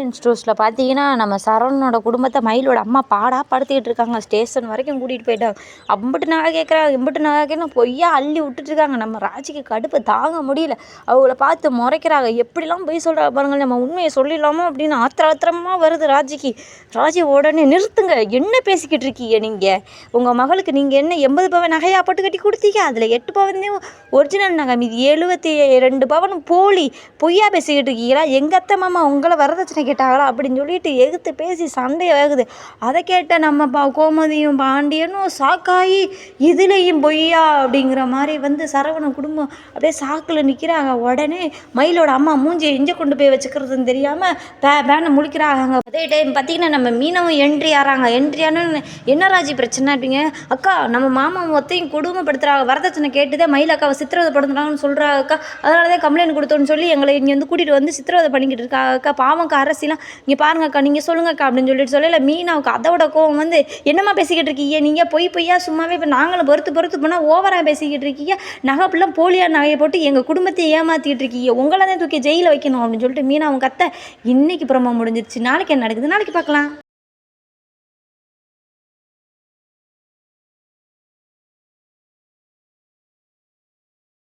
Department ஸ்டோர்ஸில் பார்த்தீங்கன்னா நம்ம சரவணனோட குடும்பத்தை மயிலோட அம்மா பாடாக படுத்திக்கிட்டு இருக்காங்க. ஸ்டேஷன் வரைக்கும் கூட்டிகிட்டு போயிட்டாங்க. அம்பிட்டு நகை கேட்குறாங்க, இம்பிட்டு நகை கேட்கணும், பொய்யா அள்ளி விட்டுட்ருக்காங்க. நம்ம ராஜிக்கு கடுப்பு தாங்க முடியல. அவங்கள பார்த்து முறைக்கிறாங்க. எப்படிலாம் போய் சொல்கிறாங்க பாருங்கள், நம்ம உண்மையை சொல்லிடலாமோ அப்படின்னு ஆத்திரமாக வருது ராஜிக்கு. ராஜி உடனே நிறுத்துங்க, என்ன பேசிக்கிட்டு இருக்கீங்க நீங்கள்? உங்கள் மகளுக்கு நீங்கள் என்ன 80 பவன் நகையாக போட்டு கட்டி கொடுத்தீங்க? அதில் 8 பவன் ஒரிஜினல் நகை, மீதி 72 பவன் போலி பொய்யா பேசிக்கிட்டு இருக்கீங்களா? எங்கள் அத்தை மாமா உங்களை வரதட்சணை கேட்டாங்களா அப்படின்னு சொல்லிட்டு எகுத்து பேசி சண்டையை வேகுது. அதை கேட்ட நம்ம கோமதியும் பாண்டியனும் சாக்காயி இதுலேயும் பொய்யா அப்படிங்கிற மாதிரி சரவணன் குடும்பம் அப்படியே சாக்கில் நிற்கிறாங்க. உடனே மயிலோட அம்மா மூஞ்சியை எங்கே கொண்டு போய் வச்சுக்கிறதுன்னு தெரியாமல் பேனை முழிக்கிறாங்க. அதே டைம் பார்த்தீங்கன்னா நம்ம மீனவும் என்ட்ரி ஆகிறாங்க. என்ட்ரியானு என்ன ராஜி பிரச்சனை அப்படிங்க? அக்கா, நம்ம மாமா மொத்தையும் கொடுமைப்படுத்துகிறாங்க, வரதட்சணை கேட்டுதான் மயில் அக்காவை சித்திரவதைப்படுத்துறாங்கன்னு சொல்கிறாங்க அக்கா. அதனால தான் கம்ப்ளைண்ட் கொடுத்தோன்னு சொல்லி எங்களை இங்கே கூட்டிகிட்டு சித்திரவதை பண்ணிக்கிட்டு இருக்கா அக்கா. பாவம்க்கா, அரசியலாம் இங்கே பாருங்க அக்கா, நீங்கள் சொல்லுங்க அக்கா அப்படின்னு சொல்லிட்டு சொல்லல. மீனாவுக்கு அதோட கோவம் என்னம்மா பேசிக்கிட்டு இருக்கீங்க நீங்கள்? பொய்யா சும்மாவே இப்போ நாங்களும் பொறுத்து போனால் ஓவராக பேசிக்கிட்டு இருக்கீங்க. நகை பிள்ளை போலியாக நகையை போட்டு எங்கள் குடும்பத்தை ஏமாற்றிக்கிட்டு இருக்கீங்க. உங்களை தான் தூக்கி ஜெயிலில் வைக்கணும் அப்படின்னு சொல்லிட்டு மீனாவும் கத்த. இன்னைக்கு புறமா முடிஞ்சிருச்சு. நாளைக்கு என்ன நடக்குது நாளைக்கு பார்க்கலாம்.